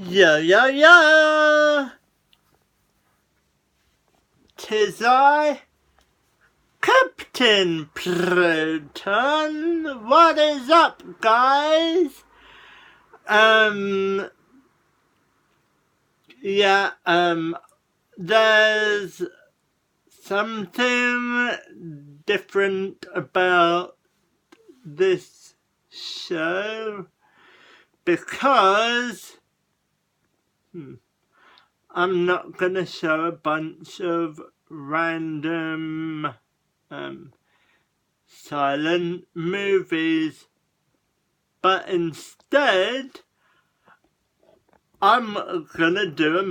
Yo, yo, yo! 'Tis I, Captain Proton. What is up, guys? There's something different about this show because I'm not gonna show a bunch of random silent movies, but instead I'm gonna do a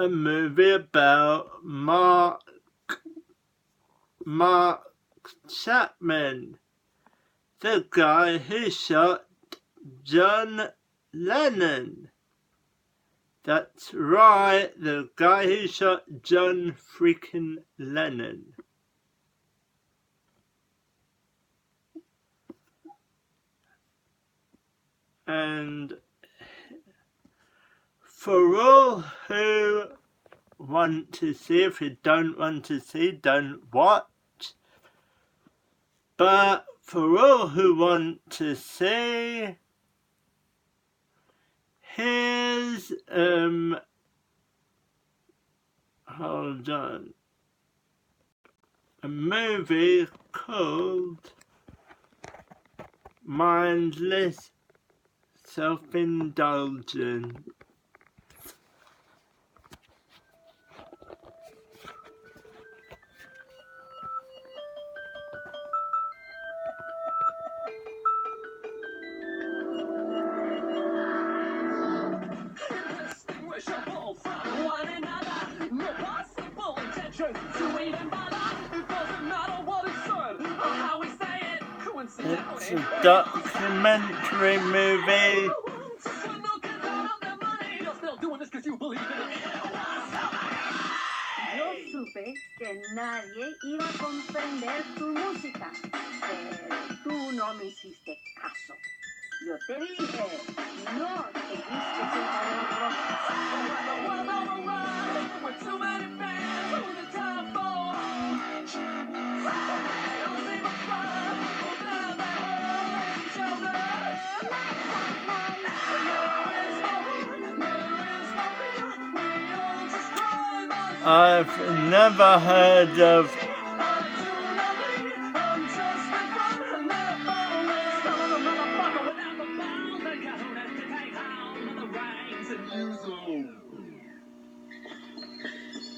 movie about Mark Chapman, the guy who shot John Lennon. That's right, the guy who shot John freaking Lennon. And for all who want to see, if you don't want to see, don't watch. But for all who want to see, here's hold on, a movie called Mindless Self-Indulgence. It's a documentary movie. Yo supe que nadie iba a comprender tu música, pero tú no me hiciste caso. Yo te dije, no seguiste el valor rojo. I've never heard of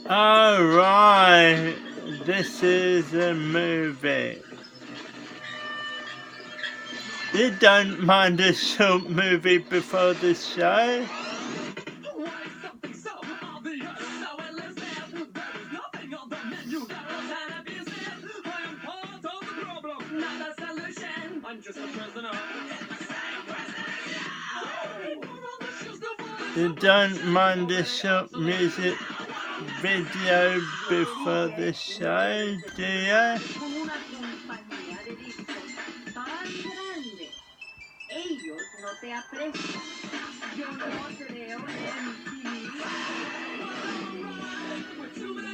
Alright, this is a movie. You don't mind a short movie before the show? You don't mind a short music video before the show, do you?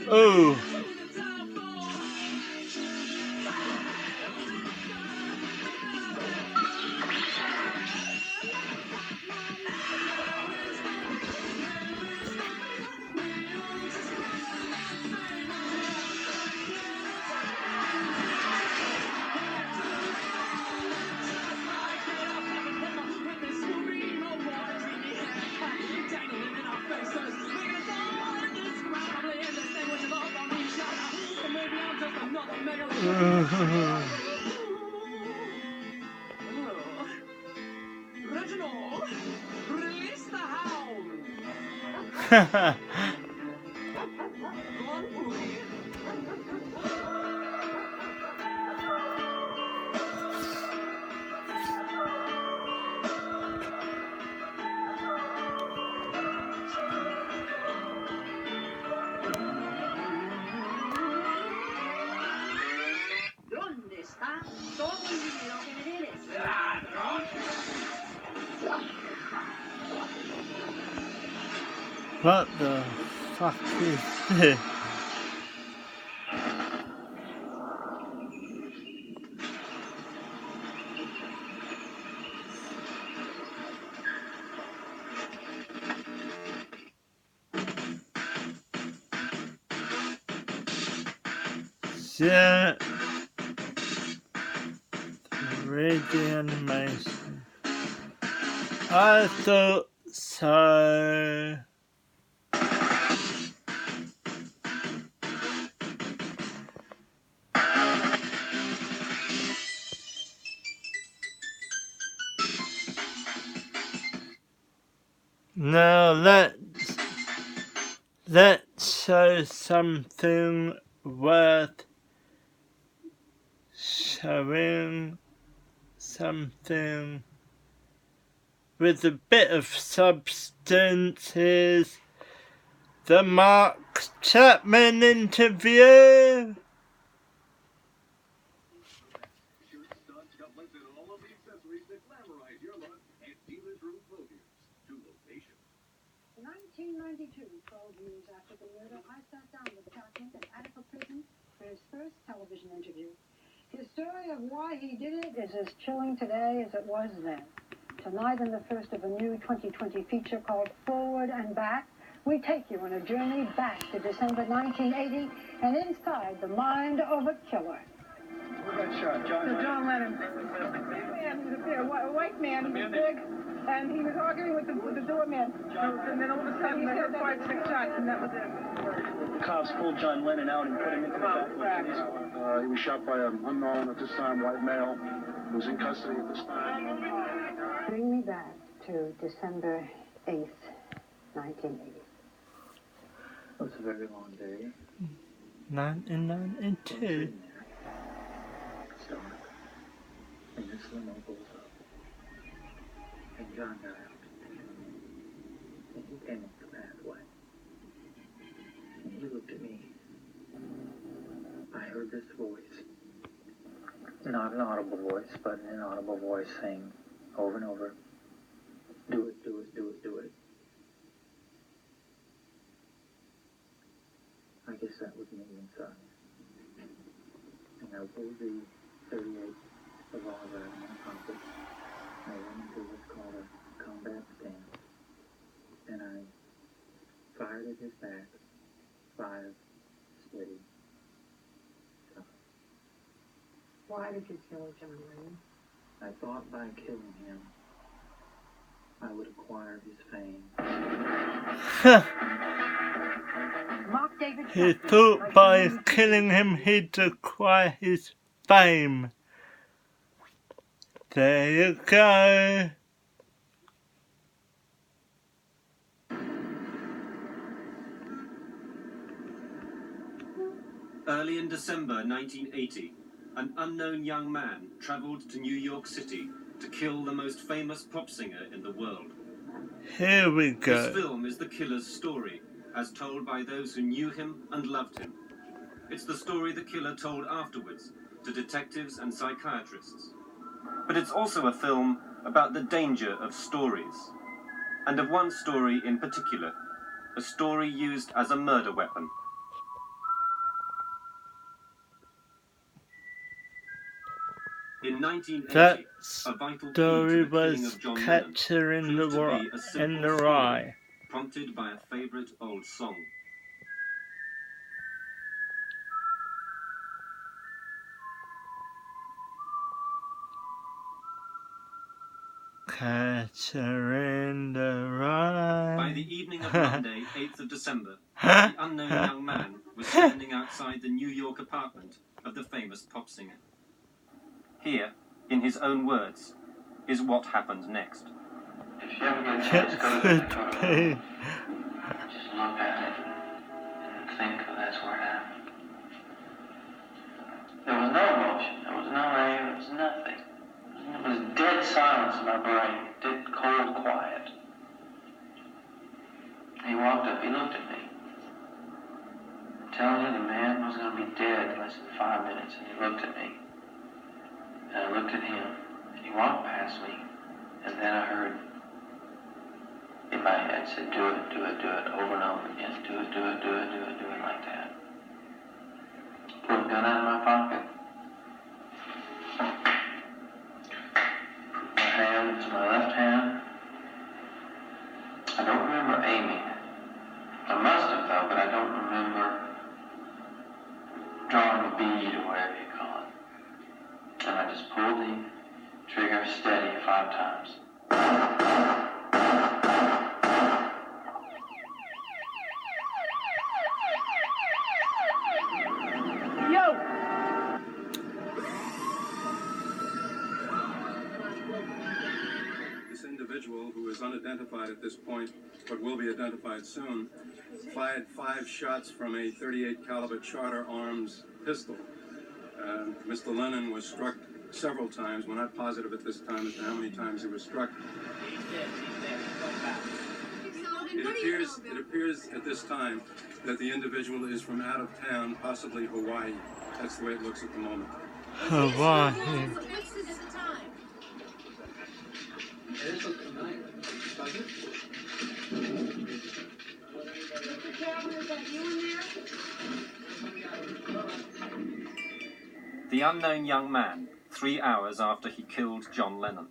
Oh. Reginald, release the hound. ¿Dónde está todo el dinero que me debes? ¡Ladrón! What the fuck is this? Yeah, read the animation. I thought so. Now let's show something worth showing, something with a bit of substance. Is the Mark Chapman interview. In 1992, 12 years after the murder, I sat down with Chapman at Attica Prison for his first television interview. His story of why he did it is as chilling today as it was then. Tonight, in the first of a new 2020 feature called Forward and Back, we take you on a journey back to December 1980 and inside the mind of a killer. Who got shot? John Lennon. Big man, he was a white man, he was big, and he was arguing with the doorman. And then all of a sudden he heard 5-6 shots, and that was it. The cops pulled John Lennon out and put him into the back of the police car. He was shot by an unknown at this time white male who was in custody at this time. Bring me back to December 8th, 1980. It was a very long day. 1992. It's dark. And this limo goes up. And John got out. And he came up the pathway. And he looked at me. I heard this voice. Not an audible voice, but an inaudible voice saying over and over, "Do it, do it, do it, do it." I guess that was me inside. And I pulled the 38 revolver out of my pocket. I went into what's called a combat stance. And I fired at his back 5 steady shots. Why did you kill John Lennon? I thought by killing him, I would acquire his fame. Mark David He Chapman, thought like by the killing him he'd acquire his fame. There you go. Early in December 1980, an unknown young man travelled to New York City to kill the most famous pop singer in the world. Here we This go. film is the killer's story, as told by those who knew him and loved him. It's the story the killer told afterwards to detectives and psychiatrists. But it's also a film about the danger of stories, and of one story in particular, a story used as a murder weapon. In 1980, That a vital key story to the killing was of John Lennon Catcher in proved to the be a simple story Rye. prompted by a favourite old song. Catcher in the Rye. By the evening of Monday, 8th of December, the unknown young man was standing outside the New York apartment of the famous pop singer. Here, in his own words, is what happened next. If you ever get a chance, go to the Could Proton. be. Just look at it and think that's where it happened. There was no emotion, there was no air, there was nothing. It was dead silence in my brain, dead cold quiet. He walked up, he looked at me. I'm telling you, the man was going to be dead in less than 5 minutes, and he looked at me. And I looked at him, and he walked past me, and then I heard in my head, I'd say, do it, do it, do it, over and over again. Do it, do it, do it, do it, do it, like that. Pull a gun out of my pocket. Put my hand to my left hand. I don't remember aiming. I must have, though, but I don't remember drawing a bead or whatever you call it. And I just pulled the trigger steady 5 times. This individual, who is unidentified at this point, but will be identified soon, fired 5 shots from a .38 caliber Charter Arms pistol. Mr. Lennon was struck several times. We're not positive at this time as to how many times he was struck. It appears at this time that the individual is from out of town, possibly Hawaii. That's the way it looks at the moment. Hawaii. The unknown young man, 3 hours after he killed John Lennon.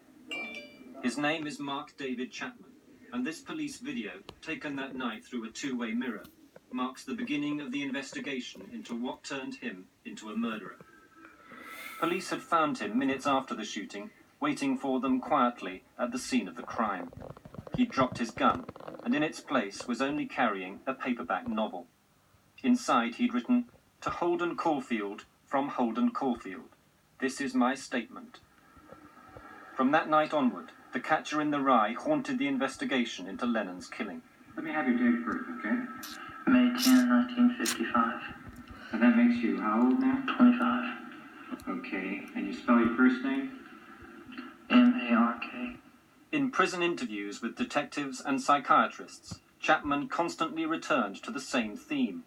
His name is Mark David Chapman, and this police video, taken that night through a 2-way mirror, marks the beginning of the investigation into what turned him into a murderer. Police had found him minutes after the shooting, waiting for them quietly at the scene of the crime. He'd dropped his gun, and in its place was only carrying a paperback novel. Inside he'd written, "To Holden Caulfield, from Holden Caulfield. This is my statement." From that night onward, the Catcher in the Rye haunted the investigation into Lennon's killing. Let me have your date of birth, okay? May 10, 1955. And that makes you how old now? 25. Okay. And you spell your first name? M-A-R-K. In prison interviews with detectives and psychiatrists, Chapman constantly returned to the same theme.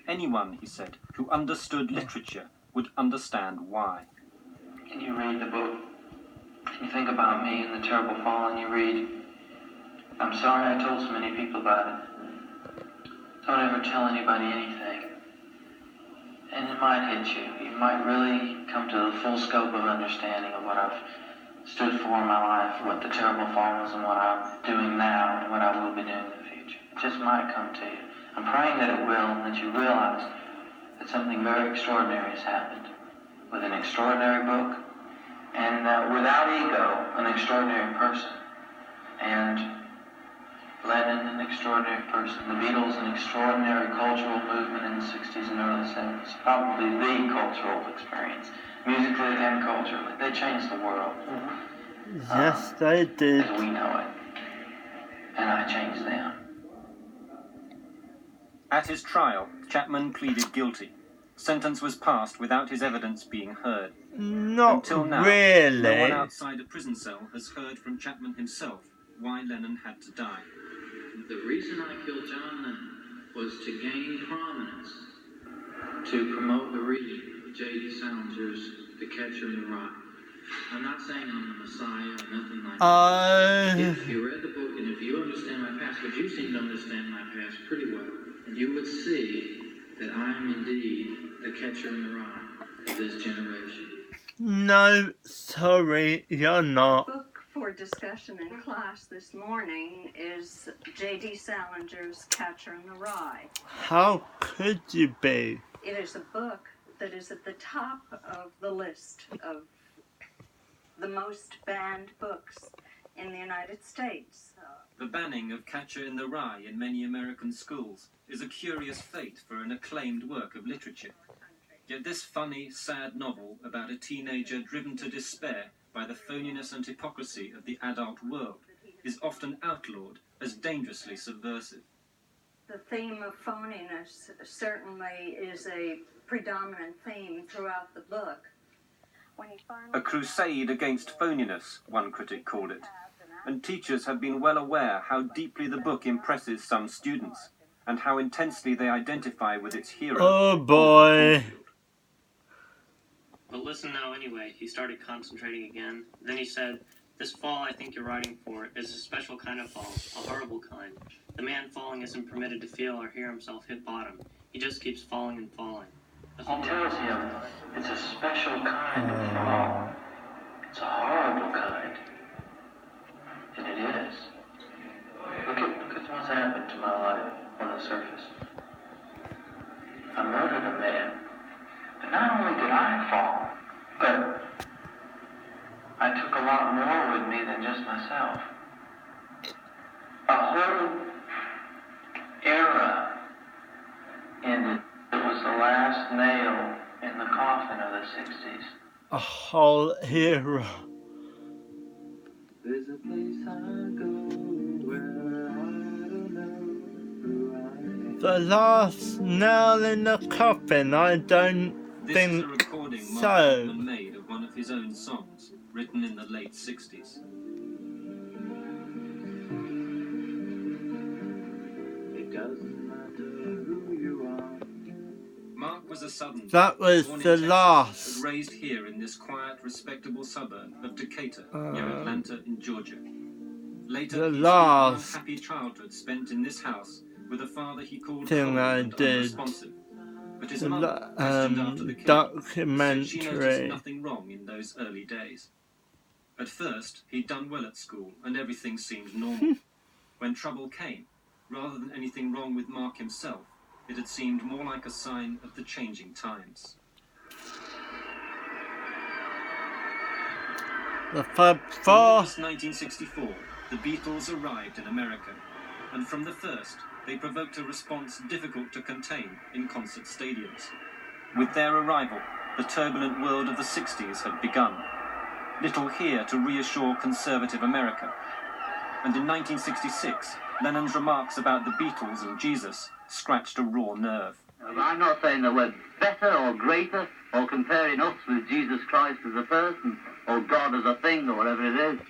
Anyone, he said, who understood literature would understand why. Can you read the book? Can you think about me and the terrible fall and you read, "I'm sorry I told so many people about it. Don't ever tell anybody anything." And it might hit you. You might really come to the full scope of understanding of what I've stood for in my life, what the terrible fall was and what I'm doing now and what I will be doing in the future. It just might come to you. I'm praying that it will and that you realize that something very extraordinary has happened with an extraordinary book and without ego, an extraordinary person. And Lennon, an extraordinary person. The Beatles, an extraordinary cultural movement in the 60s and early 70s. Probably the cultural experience, musically and culturally. They changed the world. Yes, they did. As we know it. And I changed them. At his trial, Chapman pleaded guilty. Sentence was passed without his evidence being heard. Not Until now, really. no one outside a prison cell has heard from Chapman himself why Lennon had to die. The reason I killed John Lennon was to gain prominence, to promote the reading of J.D. Salinger's The Catcher in the Rye. I'm not saying I'm the Messiah or nothing like that. If you read the book and if you understand my past, because you seem to understand my past pretty well, and you would see that I am indeed the Catcher in the Rye of this generation. No, sorry, you're not. The book for discussion in class this morning is J.D. Salinger's Catcher in the Rye. How could you be? It is a book that is at the top of the list of the most banned books in the United States. The banning of Catcher in the Rye in many American schools is a curious fate for an acclaimed work of literature. Yet this funny, sad novel about a teenager driven to despair by the phoniness and hypocrisy of the adult world is often outlawed as dangerously subversive. The theme of phoniness certainly is a predominant theme throughout the book. A crusade against phoniness, one critic called it, and teachers have been well aware how deeply the book impresses some students, and how intensely they identify with its hero. Oh boy. But listen now anyway, he started concentrating again. Then he said, This fall I think you're writing for is a special kind of fall, a horrible kind. The man falling isn't permitted to feel or hear himself hit bottom. He just keeps falling and falling. He tells him it's a special kind of fall. It's a horrible kind. And it is. Look at what's happened to my life on the surface. I murdered a man. But not only did I fall, but I took a lot more with me than just myself. A whole era ended. It was the last nail in the coffin of the 60s. A whole era. There's a place I go where I don't know who I am. The last nail in the coffin, I don't This think is a recording Mark so. Chapman made of one of his own songs, written in the late 60s. It doesn't matter who you are. Mark was a Southerner. That was born in the Texas, last. but raised here in this quiet, respectable suburb of Decatur, near Atlanta in Georgia. Later, The he last spent a happy childhood spent in this house with a father he called thing cold I and did. unresponsive. But his The mother, questioned after the killing, said she noticed documentary. nothing wrong in those early days. At first, he'd done well at school and everything seemed normal. When trouble came, rather than anything wrong with Mark himself, it had seemed more like a sign of the changing times. The Fab In Four. August 1964, the Beatles arrived in America, and from the first, they provoked a response difficult to contain in concert stadiums. With their arrival, the turbulent world of the 60s had begun. Little here to reassure conservative America. And in 1966, Lennon's remarks about the Beatles and Jesus scratched a raw nerve. I'm not saying that we're better or greater or comparing us with Jesus Christ as a person or God as a thing or whatever it is.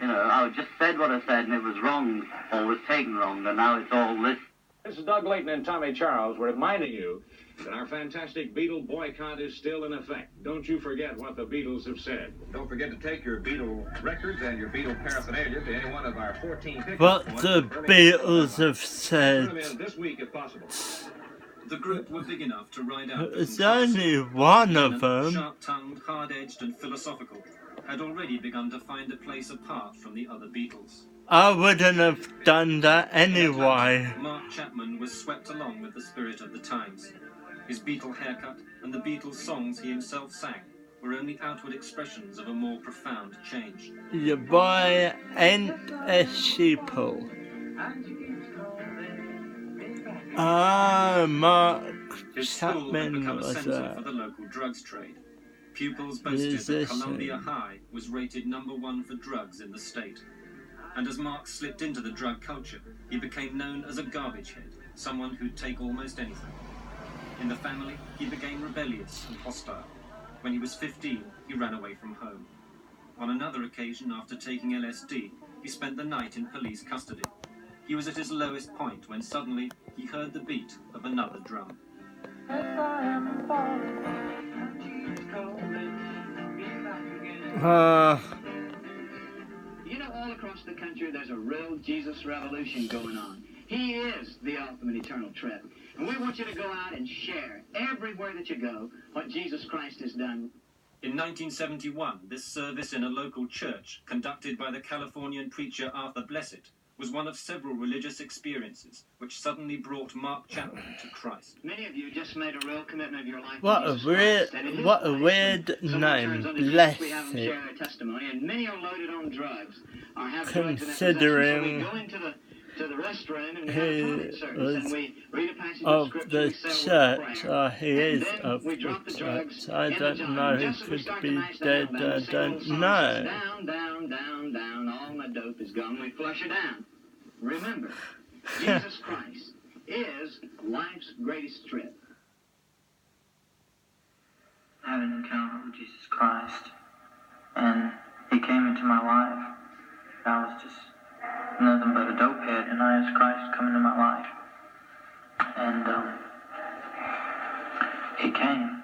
You know, I just said what I said and it was wrong or was taken wrong, and now it's all this. This is Doug Layton and Tommy Charles. We're reminding you that our fantastic Beatle boycott is still in effect. Don't you forget what the Beatles have said. Don't forget to take your Beatle records and your Beatle paraphernalia to any one of our 14 pickup What points the in Birmingham, Beatles have Put them in said. this week if possible. The group were big enough to ride out the There's controversy. only one Lennon, of them. sharp-tongued, hard-edged and philosophical, had already begun to find a place apart from the other Beatles. I wouldn't have done that In Atlanta, anyway. Mark Chapman was swept along with the spirit of the times. His Beatle haircut and the Beatles songs he himself sang were only outward expressions of a more profound change. Your boy ain't a sheeple. Ah, Mark His school had Chapman become a was centre for a the local drugs trade. Pupils boasted that Columbia musician. High was rated #1 for drugs in the state. And as Mark slipped into the drug culture, he became known as a garbage head, someone who'd take almost anything. In the family, he became rebellious and hostile. When he was 15, he ran away from home. On another occasion, after taking LSD, he spent the night in police custody. He was at his lowest point when suddenly he heard the beat of another drum. You know, all across the country, there's a real Jesus revolution going on. He is the ultimate eternal trip. And we want you to go out and share everywhere that you go what Jesus Christ has done. In 1971, this service in a local church, conducted by the Californian preacher Arthur Blessitt, was one of several religious experiences which suddenly brought Mark Chapman to Christ. Many of you just made a real commitment of your life. What to a Jesus weird, Christ, and it is what a nice weird when someone turns name, on to Jesus, we have them Blessed. share their testimony, and many are loaded on drugs or have drugs in their possession. Considering So we go into the restroom and we he have a comment service, was and we read a passage of of scripture, the we say a word of church, prayer. or he And is then of we the drop the drugs church. I in the don't jar. know, And he just as we could start to be mash the dead, nail down, I we sing a little don't song that says, know. down, down, down, down, all my dope is gone. We flush her down. Remember, Jesus Christ is life's greatest trip. I had an encounter with Jesus Christ, and he came into my life. I was just nothing but a dope head, and I asked Christ to come into my life. And he came.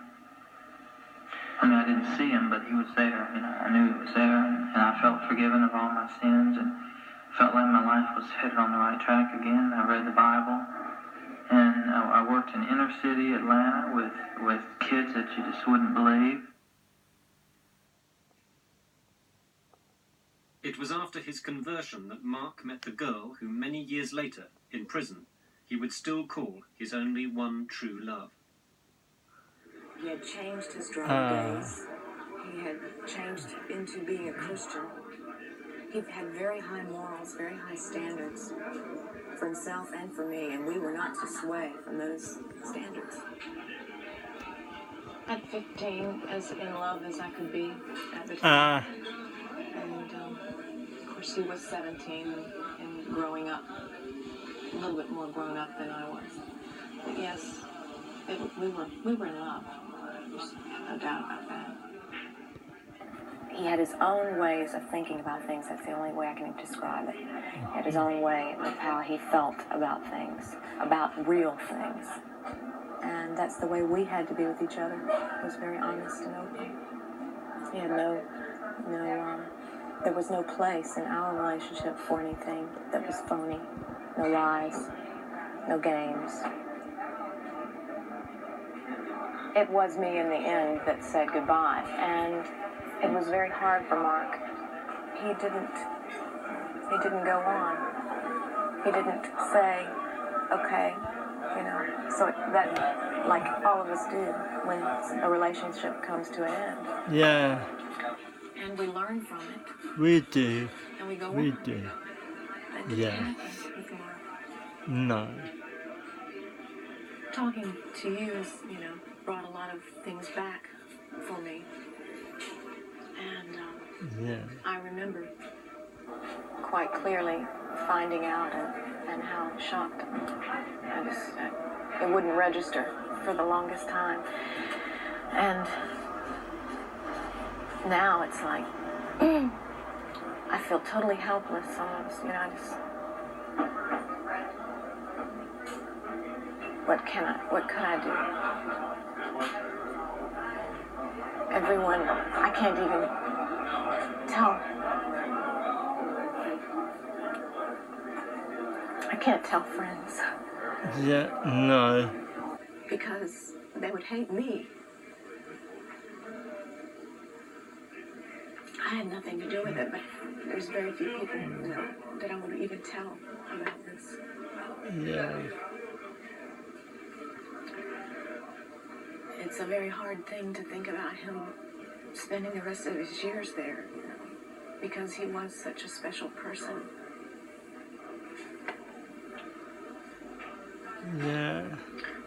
I mean, I didn't see him, but he was there. You know, I knew he was there, and I felt forgiven of all was headed on the right track again. I read the Bible, and I worked in inner city Atlanta with kids that you just wouldn't believe. It was after his conversion that Mark met the girl who many years later, in prison, he would still call his only one true love. He had changed his drug days. He had changed into being a Christian. He had very high morals, very high standards for himself and for me, and we were not to sway from those standards. At 15, as in love as I could be at the time. And of course, he was 17 and growing up, a little bit more grown up than I was. But yes, we were in love. There's no doubt about that. He had his own ways of thinking about things. That's the only way I can describe it. He had his own way of how he felt about things, about real things. And that's the way we had to be with each other. It was very honest and open. He had there was no place in our relationship for anything that was phony. No lies, no games. It was me in the end that said goodbye, and it was very hard for Mark. He didn't go on. He didn't say, okay, so that, like all of us do when a relationship comes to an end. Yeah. And we learn from it. We do. And we go on. We do. That didn't happen with Mark. No. Talking to you has, brought a lot of things back for me. And I remember quite clearly finding out and how shocked it wouldn't register for the longest time. And now it's like I feel totally helpless almost, what could I do? Everyone, I can't even tell. I can't tell friends. Yeah, no. Because they would hate me. I had nothing to do with it, but there's very few people, that I would even tell about this. Yeah. It's a very hard thing to think about him spending the rest of his years there, because he was such a special person. Yeah.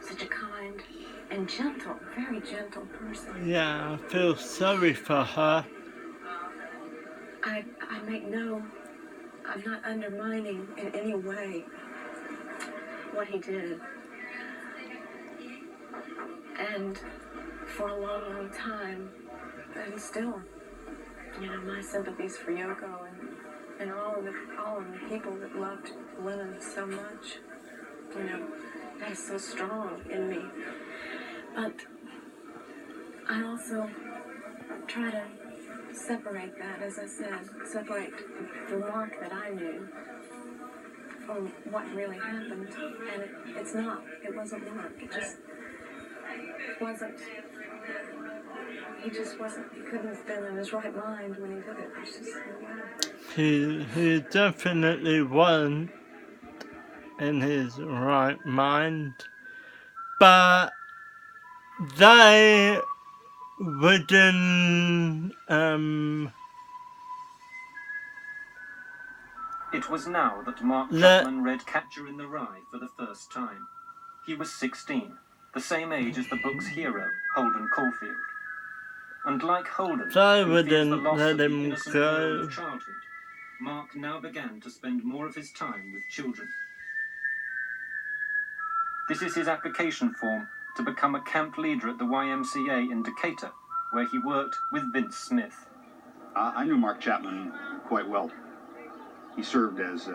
Such a kind and gentle, very gentle person. Yeah, I feel sorry for her. I'm not undermining in any way what he did. And for a long, long time, and still, my sympathies for Yoko and all of the people that loved Lennon so much. That is so strong in me. But I also try to separate that, as I said, separate the Mark that I knew from what really happened. And it wasn't Mark. It just wasn't. He couldn't have been in his right mind when he did it. It's just no way. He definitely wasn't in his right mind, but they wouldn't, It was now that Mark Chapman read Catcher in the Rye for the first time. He was 16, the same age as the book's hero, Holden Caulfield. And like Holden, they who fears the wouldn't loss let of the him innocent go. world of childhood, Mark now began to spend more of his time with children. This is his application form to become a camp leader at the YMCA in Decatur, where he worked with Vince Smith. I knew Mark Chapman quite well. He served as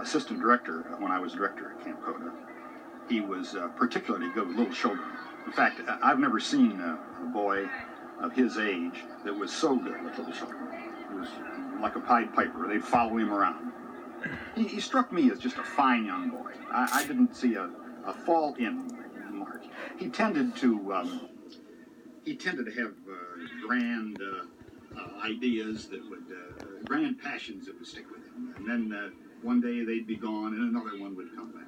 assistant director when I was director at Camp Coda. He was particularly good with little children. In fact, I've never seen a boy of his age that was so good with little children. It was like a Pied Piper. They'd follow him around. He struck me as just a fine young boy. I didn't see a fault in Mark. He tended to have grand ideas that would, grand passions that would stick with him. And then one day they'd be gone and another one would come back.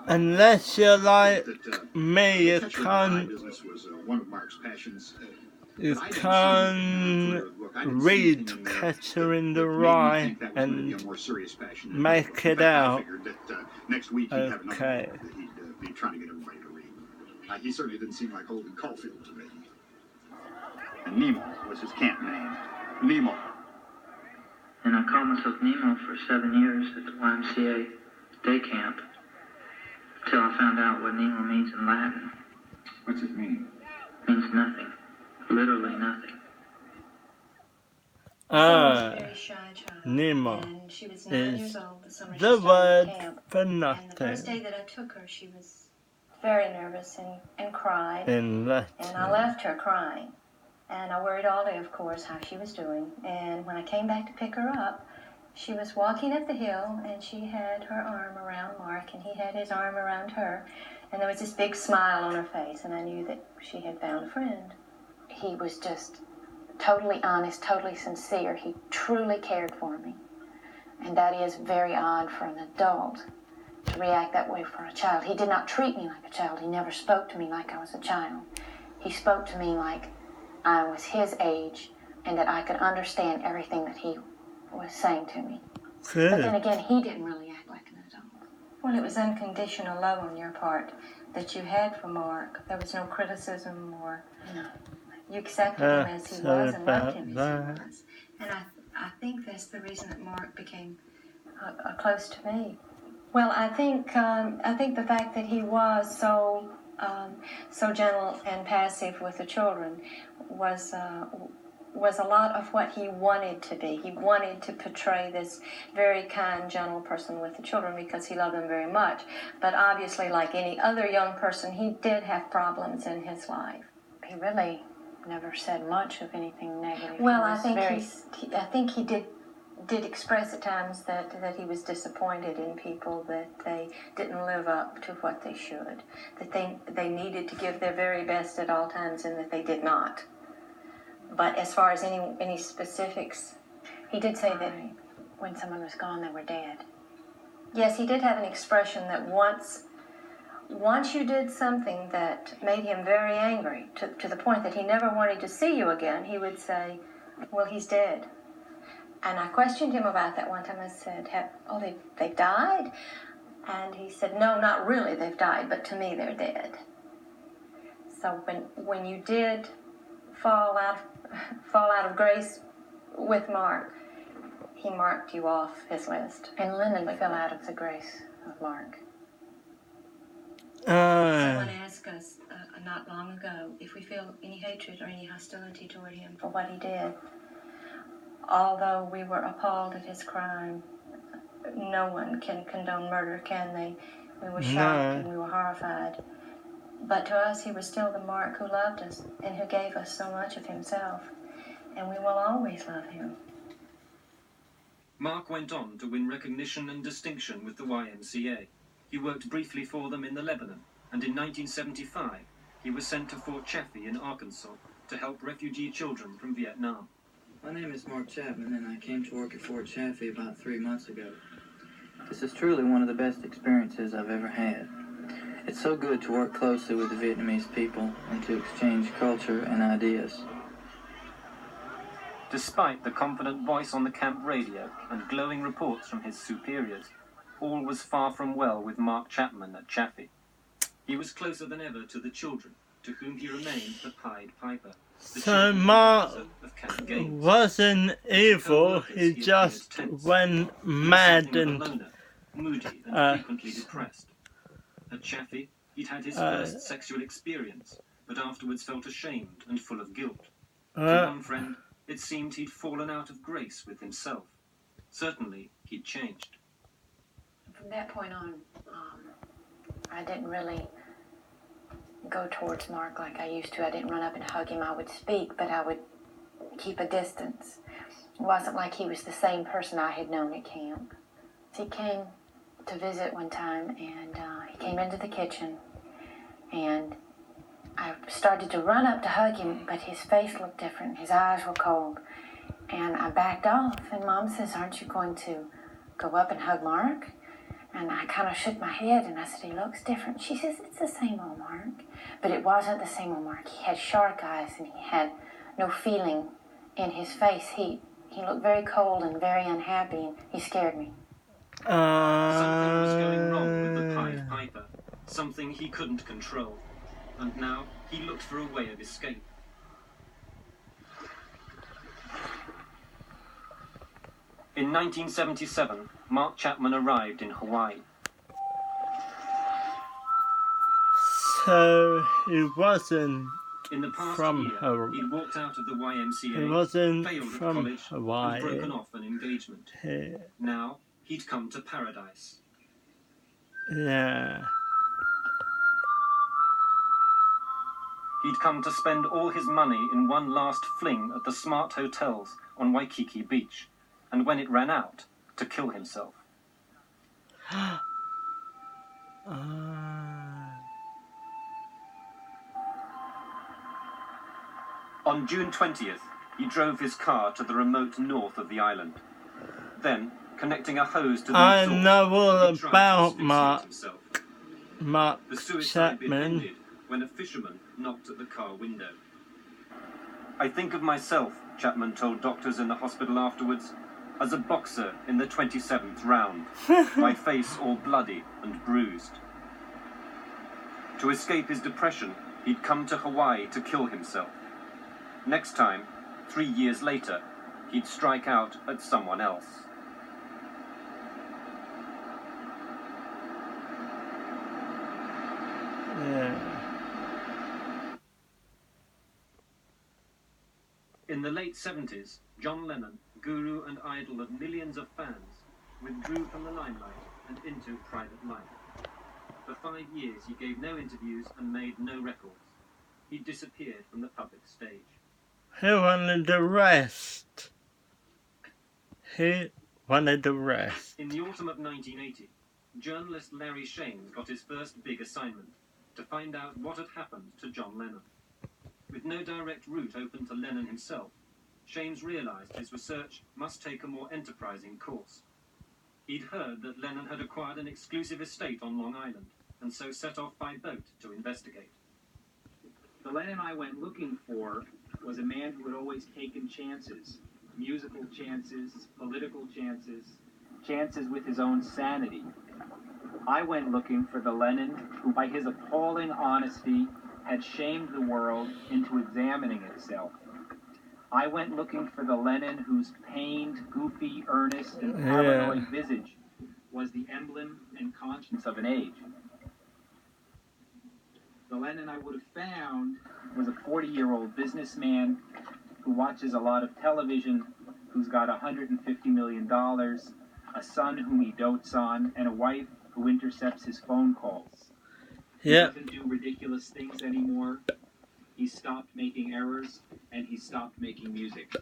Unless you're like me, you The can't, business was one of Mark's passions. you can't read Catcher in the Rye and make it out. Next week he'd have another Okay. book that he'd be trying to get everybody to read. He certainly didn't seem like Holden Caulfield to me. And Nemo was his camp name. Nemo. And I called myself Nemo for 7 years at the YMCA day camp, till I found out what Nemo means in Latin. What's it mean? It means nothing. Literally nothing. Nemo And she was 9 is years old the summer she the started word camp. for And the first day nothing that I took her, she was very nervous and cried. in And I Latin. left her crying. And I worried all day, of course, how she was doing. And when I came back to pick her up, she was walking up the hill, and she had her arm around Mark, and he had his arm around her. And there was this big smile on her face, and I knew that she had found a friend. He was just totally honest, totally sincere. He truly cared for me. And that is very odd for an adult to react that way for a child. He did not treat me like a child. He never spoke to me like I was a child. He spoke to me like I was his age and that I could understand everything that he was saying to me. But then Good. again, he didn't really act like an adult. Well, it was unconditional love on your part that you had for Mark. There was no criticism or, you accepted him as he Sorry was and loved about him as that. he was. And I think that's the reason that Mark became close to me. Well, I think the fact that he was so gentle and passive with the children was a lot of what he wanted to be. He wanted to portray this very kind, gentle person with the children because he loved them very much. But obviously, like any other young person, he did have problems in his life. He really never said much of anything negative. Well, I think he did express at times that he was disappointed in people, that they didn't live up to what they should, that they needed to give their very best at all times and that they did not. But as far as any specifics, he did say that when someone was gone, they were dead. Yes, he did have an expression that once you did something that made him very angry, to the point that he never wanted to see you again, he would say, well, he's dead. And I questioned him about that one time. I said, they've died? And he said, no, not really, they've died, but to me they're dead. So when you did fall out of grace with Mark, he marked you off his list. And Lennon fell out of the grace of Mark. Someone asked us not long ago if we feel any hatred or any hostility toward him for what he did. Although we were appalled at his crime, no one can condone murder, can they? We were shocked and we were horrified. But to us, he was still the Mark who loved us and who gave us so much of himself. And we will always love him. Mark went on to win recognition and distinction with the YMCA. He worked briefly for them in the Lebanon, and in 1975, he was sent to Fort Chaffee in Arkansas to help refugee children from Vietnam. My name is Mark Chapman, and I came to work at Fort Chaffee about 3 months ago. This is truly one of the best experiences I've ever had. It's so good to work closely with the Vietnamese people and to exchange culture and ideas. Despite the confident voice on the camp radio and glowing reports from his superiors, all was far from well with Mark Chapman at Chaffee. He was closer than ever to the children, to whom he remained the Pied Piper. So Mark wasn't evil, he just went mad and moody and frequently depressed. At Chaffee, he'd had his first sexual experience, but afterwards felt ashamed and full of guilt. To one friend, it seemed he'd fallen out of grace with himself. Certainly, he'd changed. From that point on, I didn't really go towards Mark like I used to. I didn't run up and hug him. I would speak, but I would keep a distance. It wasn't like he was the same person I had known at camp. So he came to visit one time, and he came into the kitchen, and I started to run up to hug him, but his face looked different. His eyes were cold, and I backed off, and Mom says, "Aren't you going to go up and hug Mark?" And I kind of shook my head, and I said, "He looks different." She says, "It's the same old Mark." But it wasn't the same old Mark. He had shark eyes, and he had no feeling in his face. He looked very cold and very unhappy, and he scared me. Something was going wrong with the Pied Piper, something he couldn't control, and now he looked for a way of escape. In 1977, Mark Chapman arrived in Hawaii. So he wasn't In the past from year, Hawaii. he'd walked out of the YMCA, He wasn't failed from at college, Hawaii. and broken off an engagement. Now, he'd come to paradise. Yeah. He'd come to spend all his money in one last fling at the smart hotels on Waikiki Beach, and when it ran out, to kill himself. On June 20th, he drove his car to the remote north of the island. Then, connecting a hose to the I exhaust, know all he tried to about asphyxiate himself. Mark The suicide bit Chapman. ended when a fisherman knocked at the car window. "I think of myself," Chapman told doctors in the hospital afterwards, "as a boxer in the 27th round, my face all bloody and bruised." To escape his depression, he'd come to Hawaii to kill himself. Next time, 3 years later, he'd strike out at someone else. Yeah. In the late 70s, John Lennon, guru and idol of millions of fans, withdrew from the limelight and into private life. For 5 years, he gave no interviews and made no records. He disappeared from the public stage. He wanted the rest. He wanted the rest. In the autumn of 1980, journalist Larry Shames got his first big assignment, to find out what had happened to John Lennon. With no direct route open to Lennon himself, Shames realized his research must take a more enterprising course. He'd heard that Lennon had acquired an exclusive estate on Long Island, and so set off by boat to investigate. The Lennon I went looking for was a man who had always taken chances. Musical chances, political chances, chances with his own sanity. I went looking for the Lennon who, by his appalling honesty, had shamed the world into examining itself. I went looking for the Lennon whose pained, goofy, earnest, and paranoid visage was the emblem and conscience of an age. The Lennon I would have found was a 40-year-old businessman who watches a lot of television, who's got $150 million, a son whom he dotes on, and a wife who intercepts his phone calls. He doesn't do ridiculous things anymore. He stopped making errors, and he stopped making music.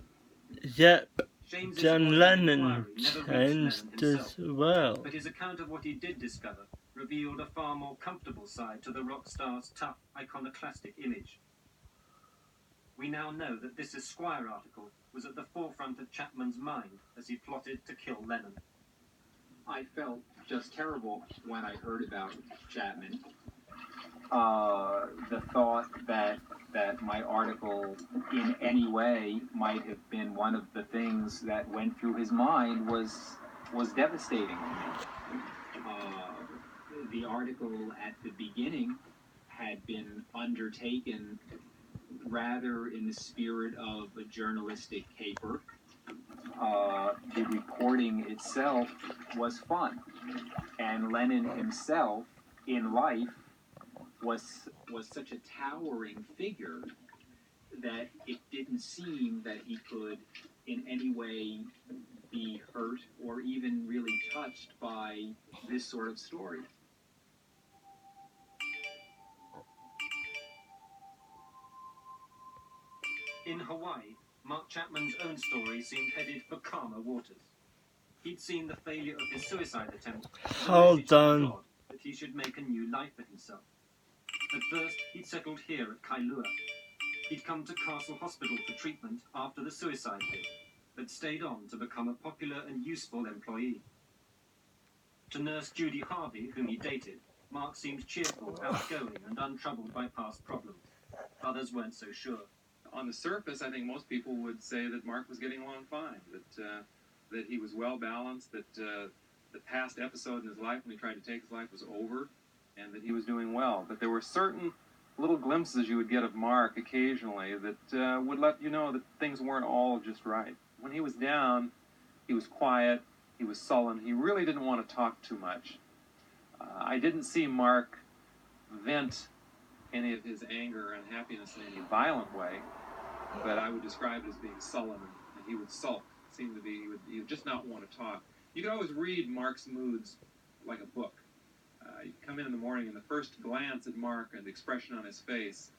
Yep. Shames' John Lennon never reached changed Lennon as himself, well. but his account of what he did discover revealed a far more comfortable side to the rock star's tough, iconoclastic image. We now know that this Esquire article was at the forefront of Chapman's mind as he plotted to kill Lennon. I felt just terrible when I heard about Chapman. The thought that my article in any way might have been one of the things that went through his mind was devastating to me. The article at the beginning had been undertaken rather in the spirit of a journalistic caper. The reporting itself was fun, and Lennon himself in life was such a towering figure that it didn't seem that he could in any way be hurt or even really touched by this sort of story. In Hawaii, Mark Chapman's own story seemed headed for calmer waters. He'd seen the failure of his suicide attempt as a Hold message from on. God that he should make a new life for himself. At first, he'd settled here at Kailua. He'd come to Castle Hospital for treatment after the suicide hit, but stayed on to become a popular and useful employee. To nurse Judy Harvey, whom he dated, Mark seemed cheerful, outgoing, and untroubled by past problems. Others weren't so sure. On the surface, I think most people would say that Mark was getting along fine, that he was well balanced, that the past episode in his life when he tried to take his life was over, and that he was doing well. But there were certain little glimpses you would get of Mark occasionally that would let you know that things weren't all just right. When he was down, he was quiet, he was sullen, he really didn't want to talk too much. I didn't see Mark vent any of his anger or unhappiness in any violent way, but I would describe it as being sullen, and he would sulk. It seemed to be he would just not want to talk. You could always read Mark's moods like a book. You'd come in the morning, and the first glance at Mark and the expression on his face,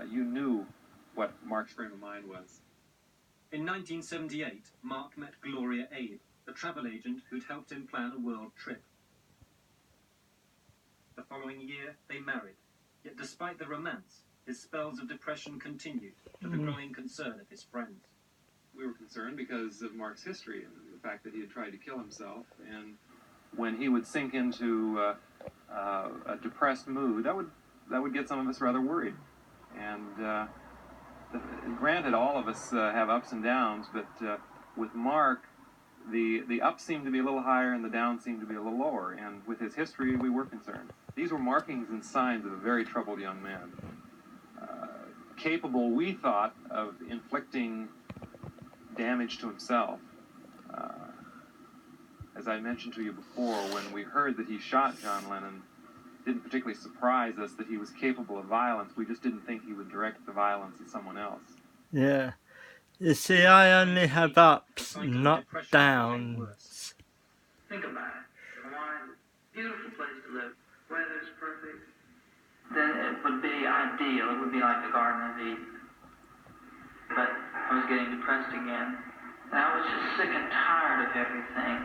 you knew what Mark's frame of mind was. In 1978, Mark met Gloria Abe, a travel agent who'd helped him plan a world trip. The following year, they married. Yet despite the romance, his spells of depression continued, to the growing concern of his friends. We were concerned because of Mark's history and the fact that he had tried to kill himself. And when he would sink into a depressed mood, that would get some of us rather worried. And granted, all of us have ups and downs, but with Mark, the ups seemed to be a little higher and the downs seemed to be a little lower. And with his history, we were concerned. These were markings and signs of a very troubled young man. Capable, we thought, of inflicting damage to himself. As I mentioned to you before, when we heard that he shot John Lennon, it didn't particularly surprise us that he was capable of violence. We just didn't think he would direct the violence at someone else. Yeah. You see, I only have ups, not downs. Think about it. Hawaii, beautiful place to live. Weather's perfect. Then it would be ideal. It would be like the Garden of Eden. But I was getting depressed again. And I was just sick and tired of everything.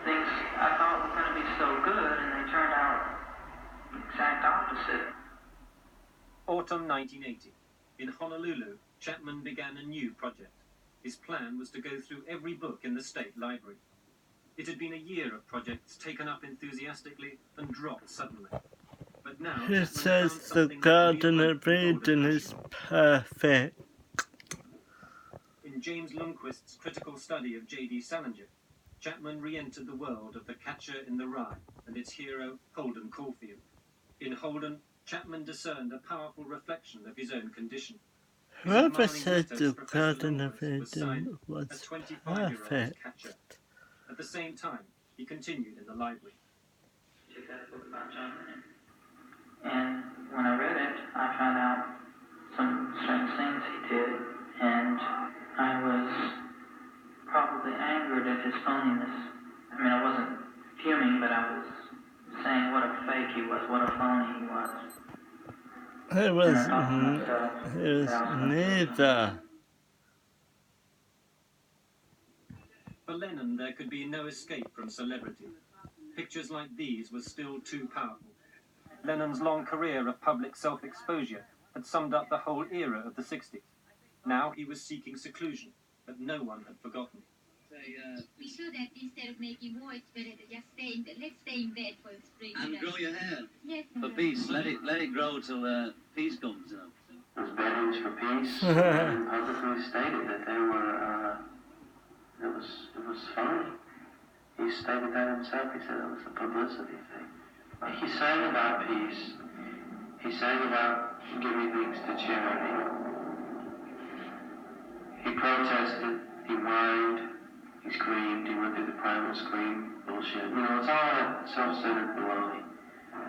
Things I thought were going to be so good, and they turned out the exact opposite. Autumn 1980. In Honolulu, Chapman began a new project. His plan was to go through every book in the State Library. It had been a year of projects taken up enthusiastically and dropped suddenly. But now, He says the Garden of Eden is perfect. In James Lundquist's critical study of J.D. Salinger, Chapman re-entered the world of The Catcher in the Rye and its hero, Holden Caulfield. In Holden, Chapman discerned a powerful reflection of his own condition. Whoever said the Garden of Eden was perfect. At the same time, he continued in the library. Check that book about John Lennon. And when I read it, I found out some strange things he did, and I was probably angered at his phoniness. I mean, I wasn't fuming, but I was saying what a fake he was, what a phony he was. It was neither. For Lennon, there could be no escape from celebrity. Pictures like these were still too powerful. Lennon's long career of public self-exposure had summed up the whole era of the 60s. Now he was seeking seclusion, but no one had forgotten. We should that instead of making war, it's better to just let's stay in bed for the spring. And grow your hair. Yes. For peace, let it grow till peace comes. Those bedrooms for peace and publicly stated that they were, it was phony. He stated that himself. He said it was a publicity thing. He sang about peace. He sang about giving things to charity. He protested. He whined. He screamed. He went through the primal scream bullshit. You know, it's all self-centered baloney.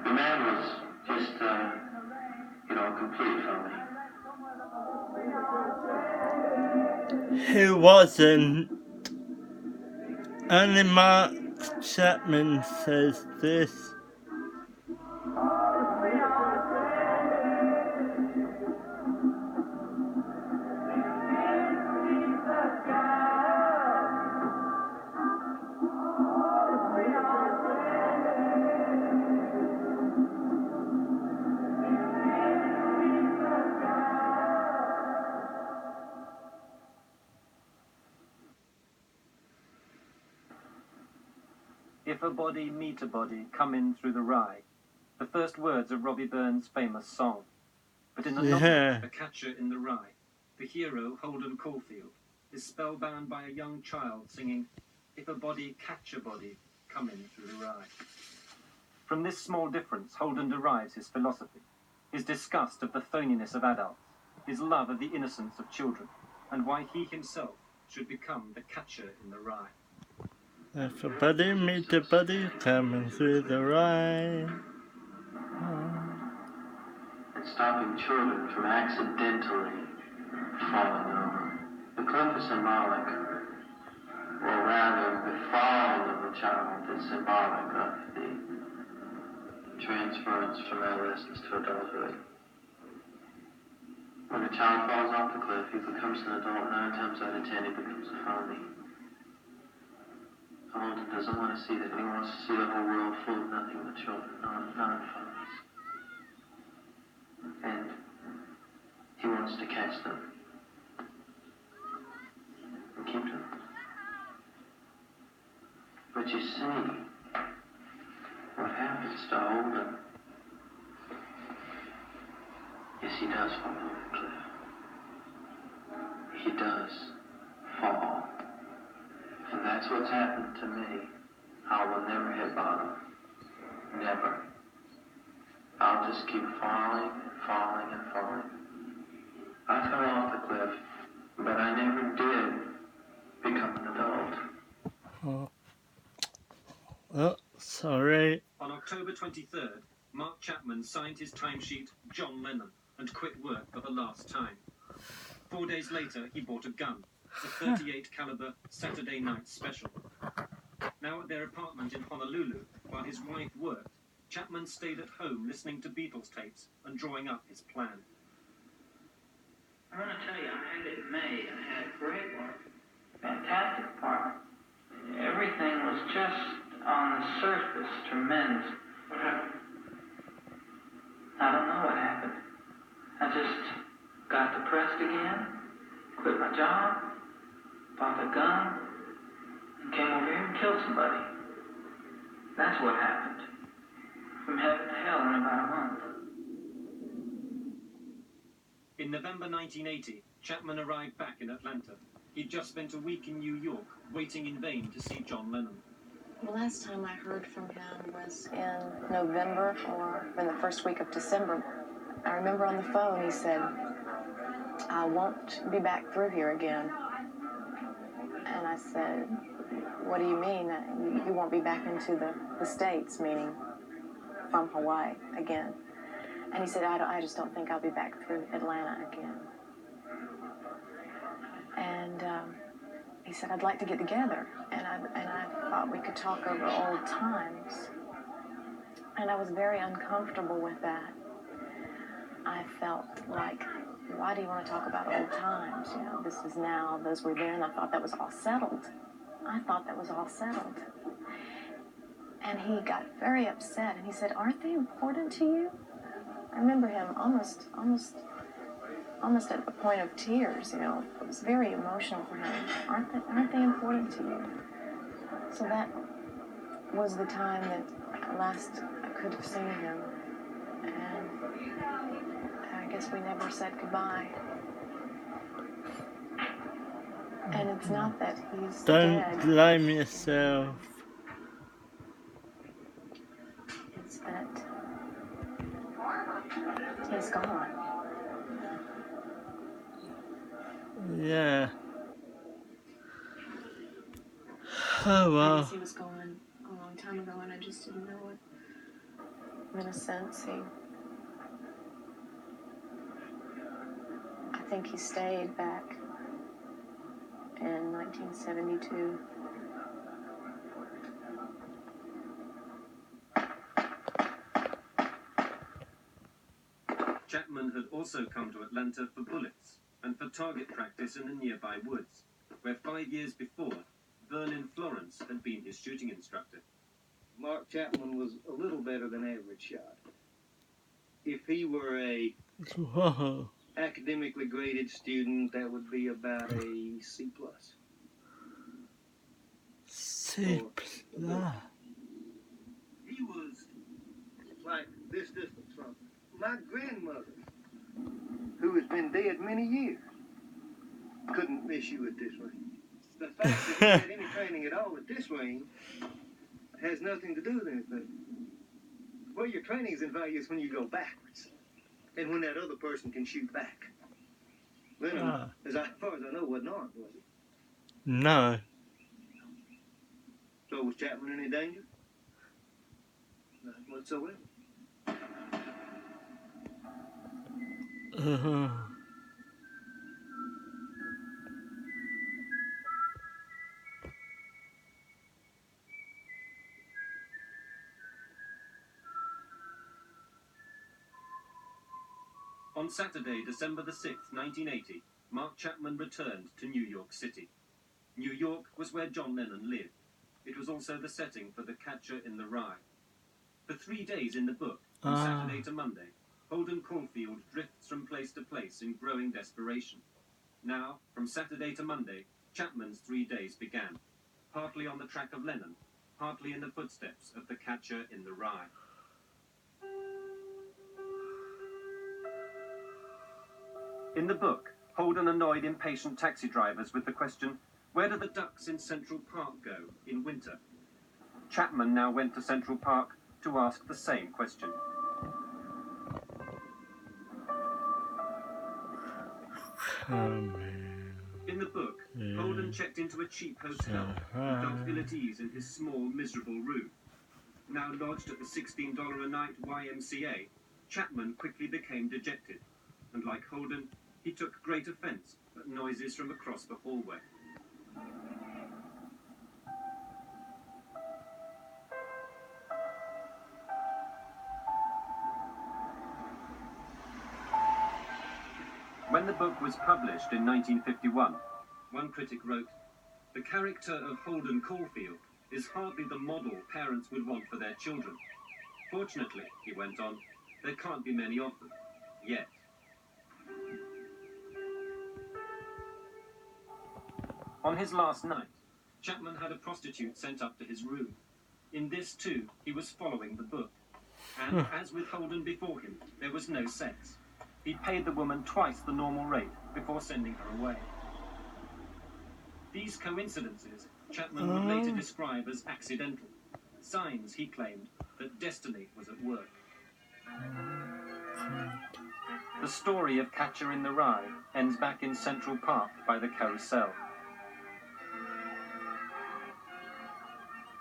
The man was just, a complete phony. He wasn't. Only Mark Chapman says this. If a body meet a body, come in through the rye. The first words of Robbie Burns' famous song. But in the novel, A Catcher in the Rye, the hero, Holden Caulfield, is spellbound by a young child singing, "If a body catch a body, come in through the rye." From this small difference, Holden derives his philosophy, his disgust of the phoniness of adults, his love of the innocence of children, and why he himself should become the catcher in the rye. If a buddy meet a buddy coming through the rye. And stopping children from accidentally falling over. The cliff is symbolic, or rather, the falling of the child is symbolic of the transference from adolescence to adulthood. When a child falls off the cliff, he becomes an adult. 9 times out of 10, he becomes a phony. Holden doesn't want to see that. He wants to see the whole world full of nothing but children, non-phonies. And he wants to catch them and keep them. But you see, what happens to Holden? Yes, he does fall off the cliff. He does fall. And that's what's happened to me. I will never hit bottom. Never. I'll just keep falling and falling and falling. I fell off the cliff, but I never did become an adult. Oh, sorry. On October 23rd, Mark Chapman signed his timesheet John Lennon and quit work for the last time. 4 days later, he bought a gun, a .38 caliber Saturday Night Special. Now at their apartment in Honolulu, while his wife worked, Chapman stayed at home listening to Beatles tapes and drawing up his plan. I'm going to tell you, I had it made. I had great work. Fantastic apartment. Everything was just on the surface tremendous. What happened? I don't know what happened. I just got depressed again, quit my job, bought a gun, and came over here and killed somebody. That's what happened. From heaven to hell in about a month. In November 1980, Chapman arrived back in Atlanta. He'd just spent a week in New York, waiting in vain to see John Lennon. The last time I heard from him was in November or in the first week of December. I remember on the phone he said, "I won't be back through here again." And I said, "What do you mean? You won't be back into the States," meaning from Hawaii again. And he said, I just don't think I'll be back through Atlanta again. And he said, "I'd like to get together." And I thought we could talk over old times. And I was very uncomfortable with that. I felt like, why do you want to talk about old times? You know, this is now, those were then. I thought that was all settled. And he got very upset, and he said, "Aren't they important to you?" I remember him almost at the point of tears, you know. It was very emotional for him. Aren't they important to you? So that was the time that last I could have seen him. And I guess we never said goodbye. And it's not that he's dead. Don't blame yourself. It's that he's gone. Yeah. Oh I well. guess he was gone a long time ago, and I just didn't know it. In a sense, I think he stayed back in 1972. Chapman had also come to Atlanta for bullets and for target practice in the nearby woods, where 5 years before, Vernon Florence had been his shooting instructor. Mark Chapman was a little better than average shot. If he were a Whoa. academically graded student, that would be about a C+. C+. this distance from my grandmother, who has been dead many years, couldn't miss you at this range. The fact that you had any training at all at this range has nothing to do with anything. Where your training is in value is when you go backwards, and when that other person can shoot back. Lennon, as far as I know, wasn't armed, was he? No. So was Chapman in any danger? None whatsoever. On Saturday, December the 6th, 1980, Mark Chapman returned to New York City. New York was where John Lennon lived. It was also the setting for The Catcher in the Rye. For 3 days in the book, from Saturday to Monday, Holden Caulfield drifts from place to place in growing desperation. Now, from Saturday to Monday, Chapman's 3 days began, partly on the track of Lennon, partly in the footsteps of The Catcher in the Rye. In the book, Holden annoyed impatient taxi drivers with the question, where do the ducks in Central Park go in winter? Chapman now went to Central Park to ask the same question. In the book, Holden checked into a cheap hotel and felt ill at ease in his small, miserable room. Now lodged at the $16 a night YMCA, Chapman quickly became dejected, and like Holden, he took great offence at noises from across the hallway. When the book was published in 1951, one critic wrote, "The character of Holden Caulfield is hardly the model parents would want for their children. Fortunately," he went on, "there can't be many of them, yet." On his last night, Chapman had a prostitute sent up to his room. In this, too, he was following the book. And, as with Holden before him, there was no sex. He paid the woman twice the normal rate before sending her away. These coincidences Chapman would later describe as accidental. Signs, he claimed, that destiny was at work. The story of Catcher in the Rye ends back in Central Park by the carousel.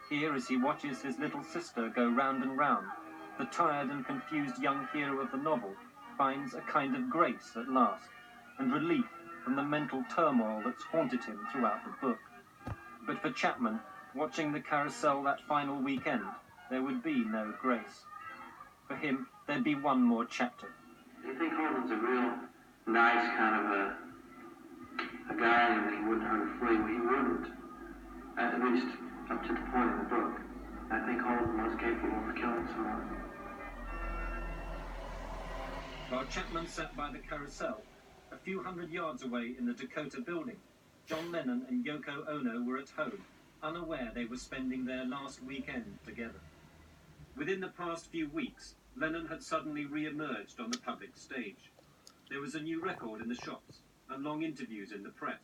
Here, as he watches his little sister go round and round, the tired and confused young hero of the novel finds a kind of grace at last, and relief from the mental turmoil that's haunted him throughout the book. But for Chapman, watching the carousel that final weekend, there would be no grace. For him, there'd be one more chapter. Do you think Holden's a real nice kind of a guy that he wouldn't hurt a flea? Well, he wouldn't. At least up to the point in the book. I think Holden was capable of killing someone. While Chapman sat by the carousel, a few hundred yards away in the Dakota building, John Lennon and Yoko Ono were at home, unaware they were spending their last weekend together. Within the past few weeks, Lennon had suddenly re-emerged on the public stage. There was a new record in the shops, and long interviews in the press.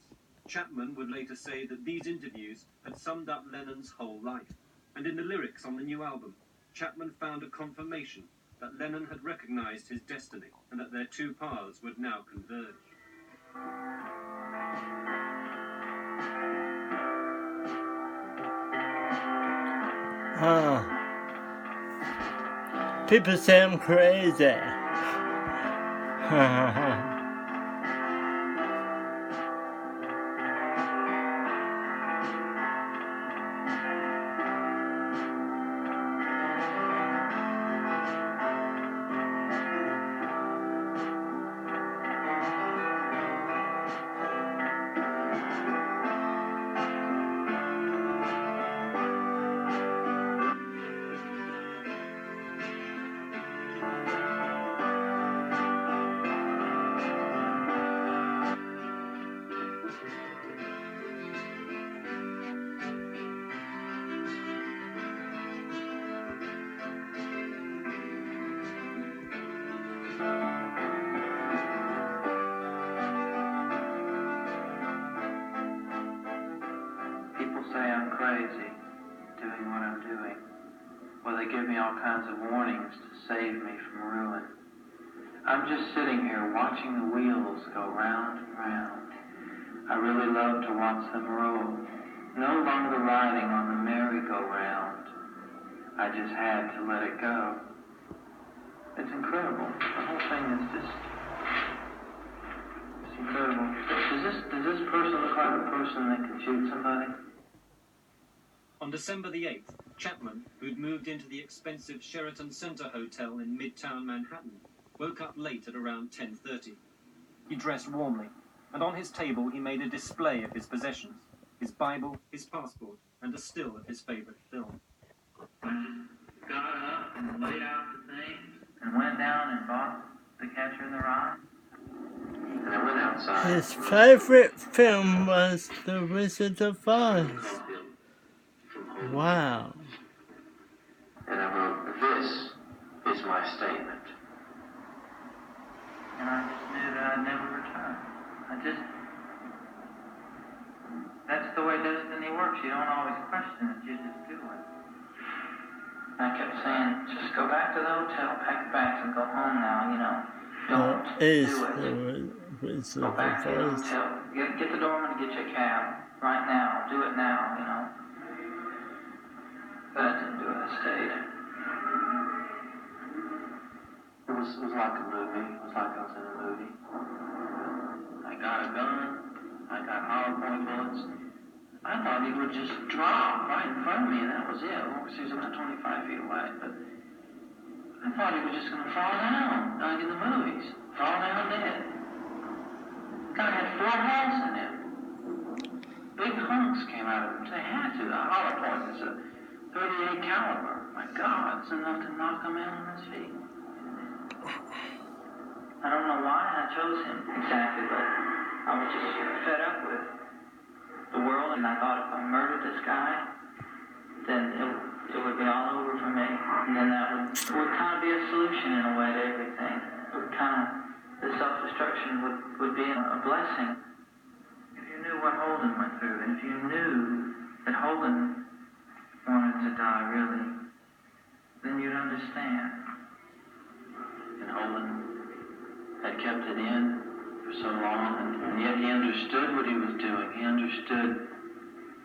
Chapman would later say that these interviews had summed up Lennon's whole life. And in the lyrics on the new album, Chapman found a confirmation that Lennon had recognized his destiny and that their two paths would now converge. People say I'm crazy. crazy doing what I'm doing. Well, they give me all kinds of warnings to save me from ruin. I'm just sitting here watching the wheels go round and round. I really love to watch them roll. No longer riding on the merry-go-round. I just had to let it go. It's incredible. The whole thing is just... It's incredible. Does this person look like a person that can shoot somebody? On December the 8th, Chapman, who'd moved into the expensive Sheraton Center Hotel in Midtown Manhattan, woke up late at around 10:30. He dressed warmly, and on his table he made a display of his possessions, his Bible, his passport, and a still of his favorite film. Got up and laid out the things and went down and bought The Catcher in the Rye. And I went outside. His favorite film was The Wizard of Oz. Wow. And I wrote, this is my statement. And I just knew that I'd never return. That's the way destiny works. You don't always question it, you just do it. I kept saying, just go back to the hotel, pack your bags and go home now, you know. Don't do it. Go back to the hotel. Get the doorman to get you a cab right now. Do it now, you know. But I didn't do it. I stayed. It was like a movie. It was like I was in a movie. I got a gun. I got hollow point bullets. I thought he would just drop right in front of me, and that was it. Well, he was about 25 feet away, but I thought he was just going to fall down, like in the movies. Fall down dead. The guy had 4 holes in him. Big hunks came out of him. They had to. The hollow point is a 38 caliber. My God, it's enough to knock a man on his feet. I don't know why I chose him exactly, but I was just fed up with the world, and I thought if I murdered this guy, then it would be all over for me. And then that would kind of be a solution in a way to everything. The self-destruction would be a blessing. If you knew what Holden went through, and if you knew that Holden wanted to die, really, then you'd understand. And Holden had kept it in for so long, and yet he understood what he was doing. He understood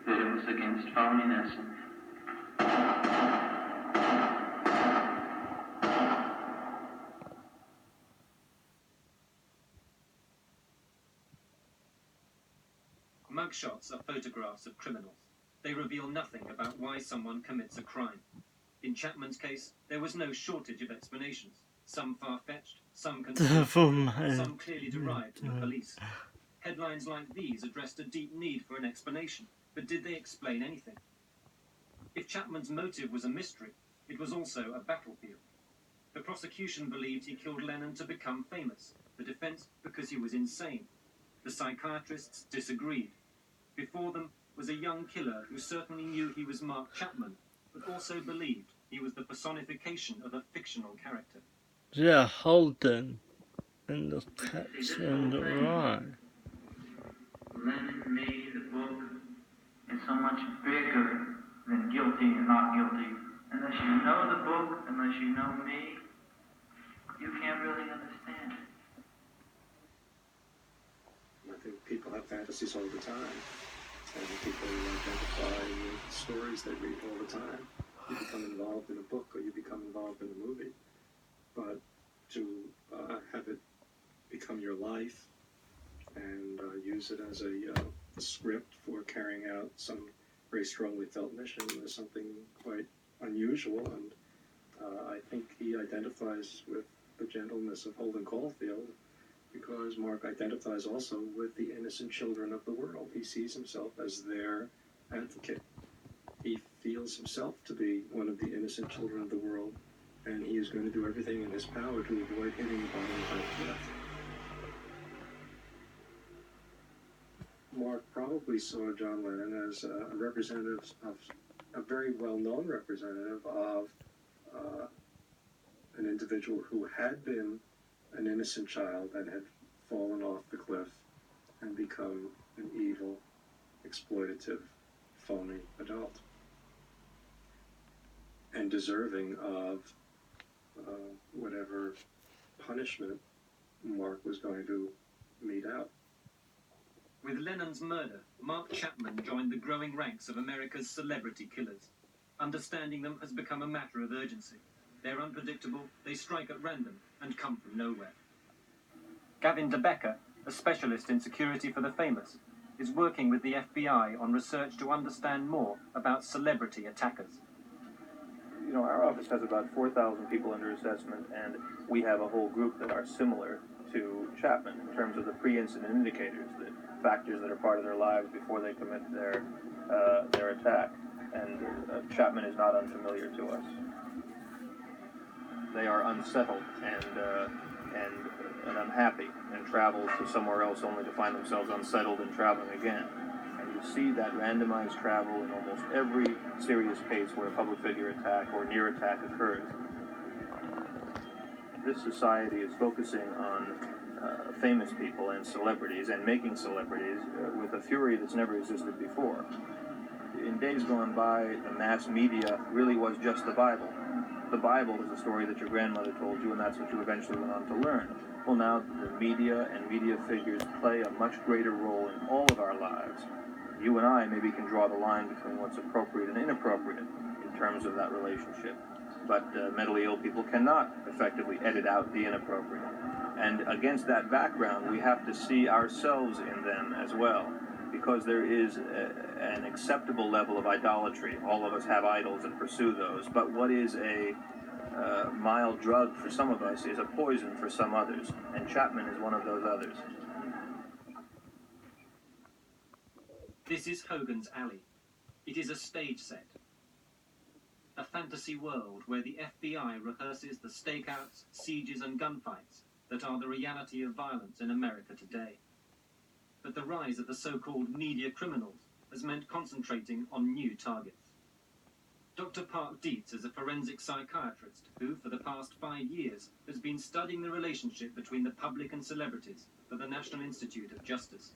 that it was against phoniness. Mugshots are photographs of criminals. They reveal nothing about why someone commits a crime. In Chapman's case, there was no shortage of explanations. Some far-fetched, some conspiracy, some clearly derived from the police. Headlines like these addressed a deep need for an explanation, but did they explain anything? If Chapman's motive was a mystery, it was also a battlefield. The prosecution believed he killed Lennon to become famous, the defense because he was insane. The psychiatrists disagreed. Before them was a young killer who certainly knew he was Mark Chapman, but also believed he was the personification of a fictional character. Yeah, Holden and the Catcher in the Rye. Lennon made the book is so much bigger than guilty or not guilty. Unless you know the book, unless you know me, you can't really understand. I think people have fantasies all the time, and people identify with stories they read all the time. You become involved in a book or you become involved in a movie, but to have it become your life and use it as a script for carrying out some very strongly felt mission is something quite unusual, and I think he identifies with the gentleness of Holden Caulfield, because Mark identifies also with the innocent children of the world. He sees himself as their advocate. He feels himself to be one of the innocent children of the world, and he is going to do everything in his power to avoid hitting the bottom of that cliff. Mark probably saw John Lennon as a representative of, a very well-known representative of an individual who had been an innocent child and had fallen off the cliff and become an evil, exploitative phony adult and deserving of whatever punishment Mark was going to mete out. With Lennon's murder, Mark Chapman joined the growing ranks of America's celebrity killers. Understanding them has become a matter of urgency. They're unpredictable, they strike at random, and come from nowhere. Gavin DeBecker, a specialist in security for the famous, is working with the FBI on research to understand more about celebrity attackers. You know, our office has about 4,000 people under assessment, and we have a whole group that are similar to Chapman in terms of the pre-incident indicators, the factors that are part of their lives before they commit their attack. And Chapman is not unfamiliar to us. They are unsettled and unhappy and travel to somewhere else only to find themselves unsettled and traveling again. And you see that randomized travel in almost every serious case where a public figure attack or near attack occurs. This society is focusing on famous people and celebrities and making celebrities with a fury that's never existed before. In days gone by, the mass media really was just the Bible. The Bible is a story that your grandmother told you, and that's what you eventually went on to learn. Well, now the media and media figures play a much greater role in all of our lives. You and I maybe can draw the line between what's appropriate and inappropriate in terms of that relationship. But mentally ill people cannot effectively edit out the inappropriate. And against that background, we have to see ourselves in them as well, because there is an acceptable level of idolatry. All of us have idols and pursue those. But what is a mild drug for some of us is a poison for some others. And Chapman is one of those others. This is Hogan's Alley. It is a stage set. A fantasy world where the FBI rehearses the stakeouts, sieges and gunfights that are the reality of violence in America today. But the rise of the so-called media criminals has meant concentrating on new targets. Dr. Park Dietz is a forensic psychiatrist who, for the past 5 years, has been studying the relationship between the public and celebrities for the National Institute of Justice.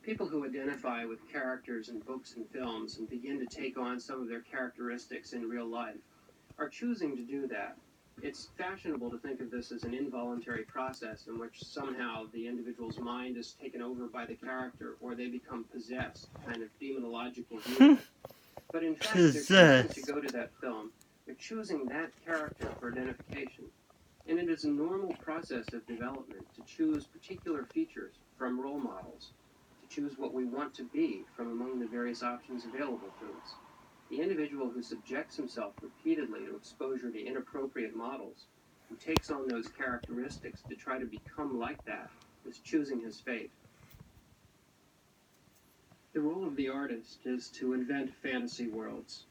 People who identify with characters in books and films and begin to take on some of their characteristics in real life are choosing to do that. It's fashionable to think of this as an involuntary process in which somehow the individual's mind is taken over by the character or they become possessed, kind of demonological view. But in fact, they're choosing to go to that film. They're choosing that character for identification. And it is a normal process of development to choose particular features from role models, to choose what we want to be from among the various options available to us. The individual who subjects himself repeatedly to exposure to inappropriate models, who takes on those characteristics to try to become like that, is choosing his fate. The role of the artist is to invent fantasy worlds.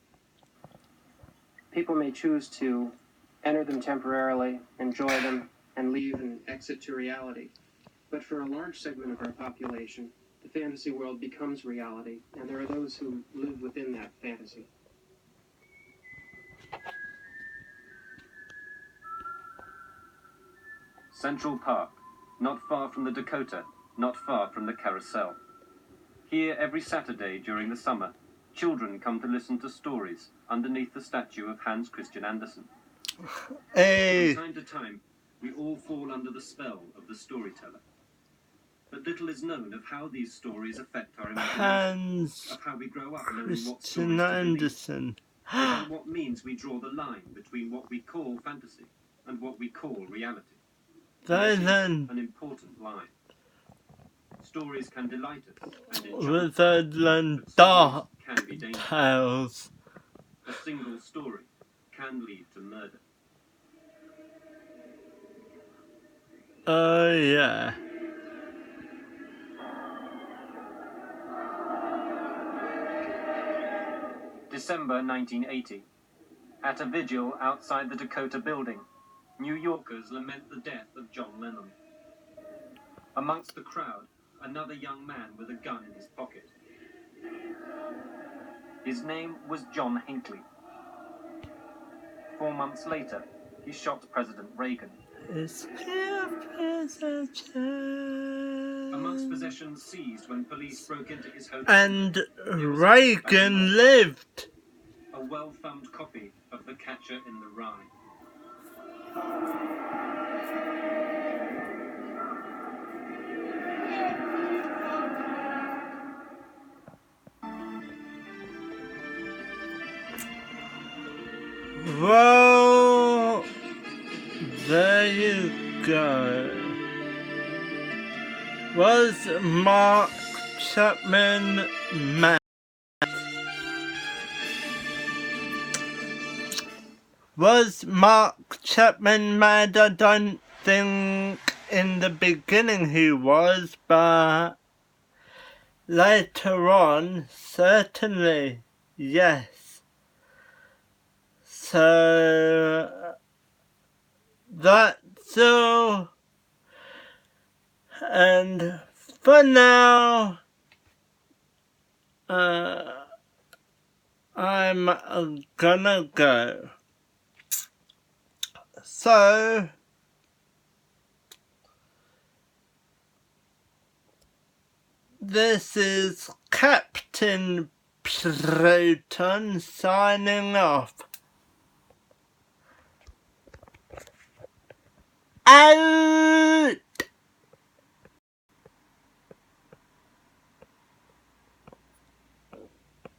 People may choose to enter them temporarily, enjoy them, and leave and exit to reality. But for a large segment of our population, the fantasy world becomes reality, and there are those who live within that fantasy. Central Park, not far from the Dakota, not far from the Carousel. Here, every Saturday during the summer, children come to listen to stories underneath the statue of Hans Christian Andersen. Hey. From time to time, we all fall under the spell of the storyteller. But little is known of how these stories affect our imagination, of how we grow up knowing what stories to Andersen. About what means we draw the line between what we call fantasy and what we call reality. This is an important line. Stories can delight us and enchant us, Dark can be dangerous. Tales. A single story can lead to murder. Oh yeah. December 1980. At a vigil outside the Dakota building, New Yorkers lament the death of John Lennon. Amongst the crowd, another young man with a gun in his pocket. His name was John Hinckley. 4 months later, he shot President Reagan. It's peer president. Amongst possessions seized when police broke into his hotel. And Reagan lived. A well-thumbed copy of The Catcher in the Rye. Well, there you go. Was Mark Chapman mad? Was Mark Chapman mad? I don't think in the beginning he was, but later on, certainly, yes. So, that's all. And for now, I'm gonna go. So, this is Captain Proton signing off. Out!